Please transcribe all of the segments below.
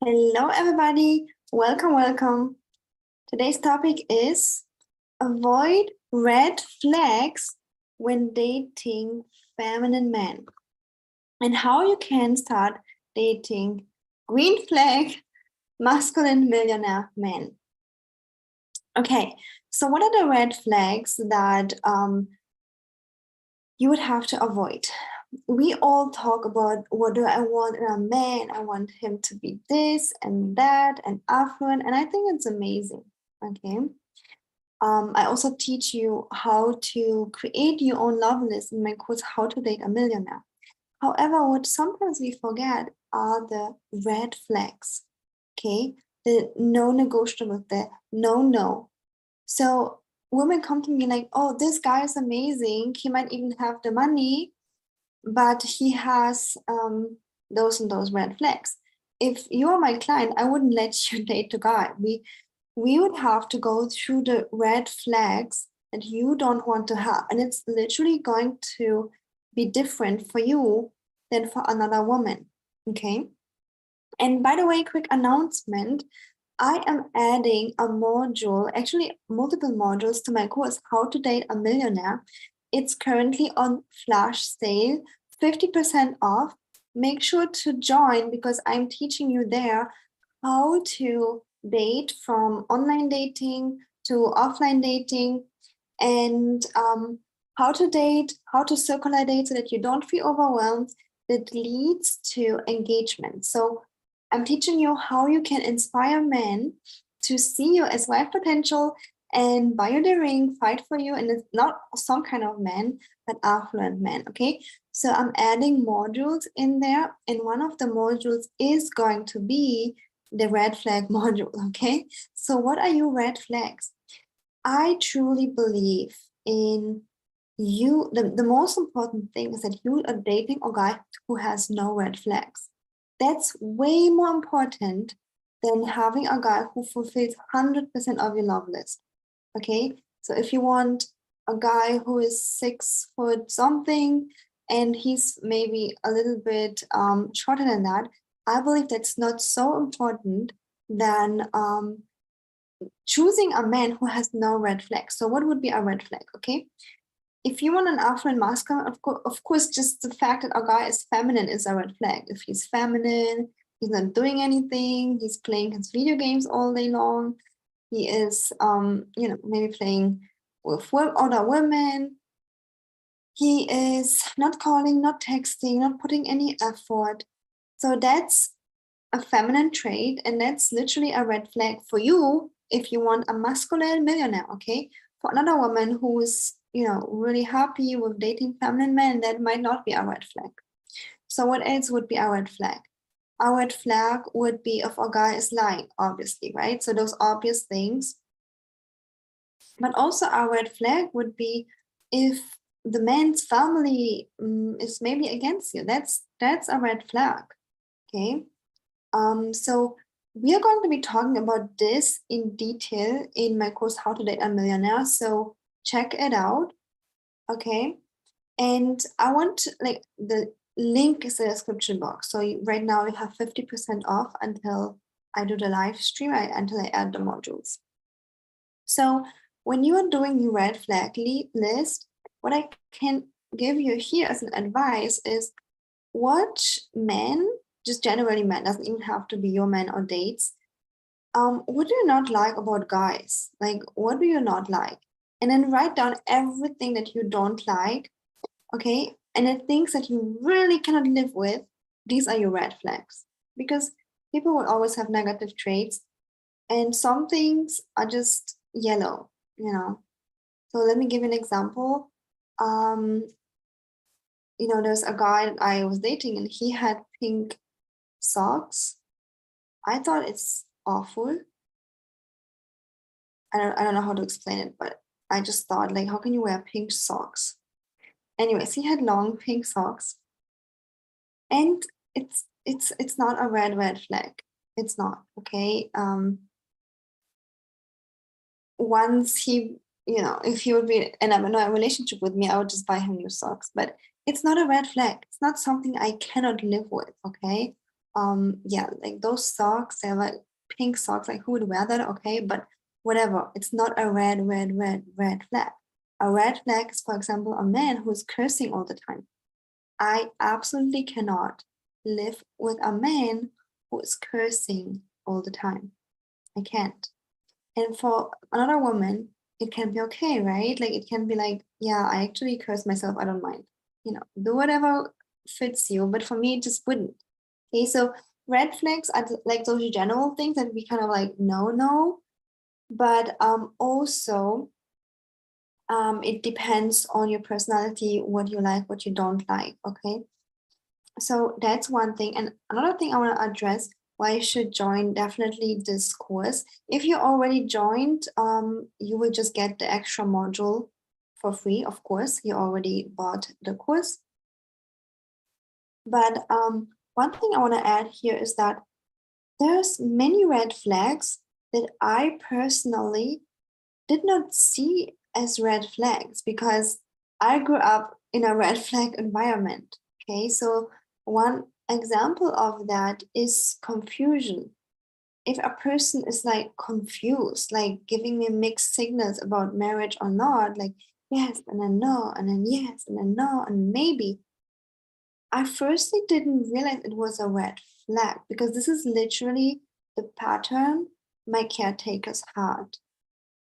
Hello, everybody. Welcome. Today's topic is avoid red flags when dating feminine men and how you can start dating green flag masculine millionaire men. Okay, so what are the red flags that you would have to avoid? We all talk about what do I want in a man? I want him to be this and that and affluent, and I think it's amazing. Okay. I also teach you how to create your own love list in my course, How to Date a Millionaire. However, what sometimes we forget are the red flags. Okay, the no negotiable, the no. So women come to me like, oh, this guy is amazing. He might even have the money, but he has those and those red flags. If you're my client, I wouldn't let you date the guy. We would have to go through the red flags that you don't want to have. And it's literally going to be different for you than for another woman. Okay. And by the way, quick announcement. I am adding a module, actually multiple modules to my course, How to Date a Millionaire. It's currently on flash sale, 50% off. Make sure to join because I'm teaching you there how to date from online dating to offline dating and how to date, how to circular date so that you don't feel overwhelmed that leads to engagement. So I'm teaching you how you can inspire men to see you as wife potential and buy you the ring, fight for you. And it's not some kind of man, but affluent men. Okay. So I'm adding modules in there. And one of the modules is going to be the red flag module. Okay. So what are your red flags? I truly believe in you. The most important thing is that you are dating a guy who has no red flags. That's way more important than having a guy who fulfills 100% of your love list. Okay. So if you want a guy who is 6 foot something and he's maybe a little bit shorter than that, I believe that's not so important than choosing a man who has no red flags. So what would be a red flag? Okay. If you want an affluent masculine, of course, just the fact that a guy is feminine is a red flag. If he's feminine, he's not doing anything, he's playing his video games all day long, he is, maybe playing with other women, he is not calling, not texting, not putting any effort. So that's a feminine trait, and that's literally a red flag for you if you want a masculine millionaire. Okay, for another woman who's really happy with dating feminine men, that might not be a red flag. So what else would be a red flag? A red flag would be if a guy is lying, obviously, right? So those obvious things. But also a red flag would be if the man's family is maybe against you. That's a red flag. Okay. So we are going to be talking about this in detail in my course, How to Date a Millionaire. So check it out. Okay. And I want the link is in the description box. So right now you have 50% off until I do the live stream, until I add the modules. So when you are doing your red flag list, what I can give you here as an advice is watch men, just generally men, doesn't even have to be your man or dates. What do you not like about guys? Like, what do you not like? And then write down everything that you don't like, okay? And the things that you really cannot live with, these are your red flags. Because people will always have negative traits, and some things are just yellow, So let me give you an example. There's a guy that I was dating and he had pink socks. I thought it's awful. I don't know how to explain it, but I just thought, like, how can you wear pink socks? Anyways, he had long pink socks, and it's not a red flag. It's not, okay. Once he, if he would be in a relationship with me, I would just buy him new socks. But it's not a red flag. It's not something I cannot live with, okay? yeah, like those socks, they're like pink socks, like who would wear that? Okay, but whatever, it's not a red flag. A red flag is, for example, a man who's cursing all the time. I absolutely cannot live with a man who is cursing all the time. I can't. And for another woman, it can be okay, right? Like it can be like, yeah, I actually curse myself, I don't mind. Do whatever fits you. But for me, it just wouldn't. Okay, so red flags are like those general things that we kind of like no. But also it depends on your personality, what you like, what you don't like. Okay. So that's one thing. And another thing I want to address, why you should join definitely this course. If you already joined, you will just get the extra module for free. Of course, you already bought the course. But one thing I want to add here is that there's many red flags that I personally did not see as red flags because I grew up in a red flag environment. Okay, so one example of that is confusion. If a person is like confused, like giving me mixed signals about marriage or not, like yes, and then no, and then yes, and then no, and maybe, I firstly didn't realize it was a red flag because this is literally the pattern my caretakers had.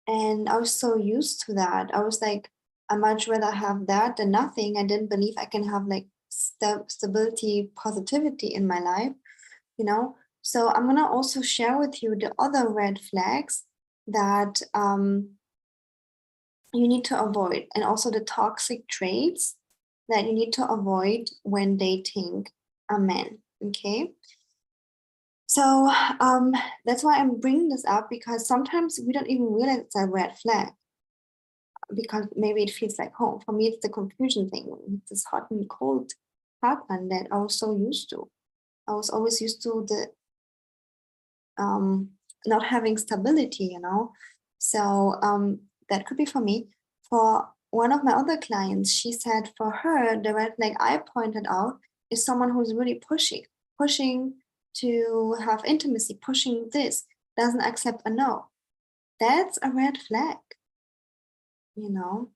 And I was so used to that. I was like, I much rather have that than nothing. I didn't believe I can have like stability, positivity in my life, you know? So I'm going to also share with you the other red flags that you need to avoid, and also the toxic traits that you need to avoid when dating a man. Okay. So that's why I'm bringing this up, because sometimes we don't even realize it's a red flag because maybe it feels like home. For me, it's the confusion thing. It's this hot and cold pattern that I was so used to. I was always used to the not having stability. So that could be for me. For one of my other clients, she said for her, the red flag I pointed out is someone who's really pushing to have intimacy, pushing this, doesn't accept a no. That's a red flag, you know.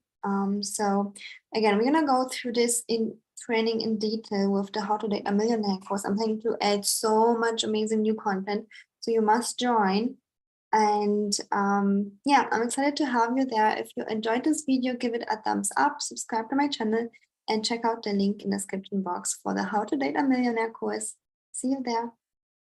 So again, we're gonna go through this in training in detail with the How to Date a Millionaire course. I'm planning to add so much amazing new content, so you must join. And yeah, I'm excited to have you there. If you enjoyed this video, give it a thumbs up, subscribe to my channel, and check out the link in the description box for the How to Date a Millionaire course. See you there.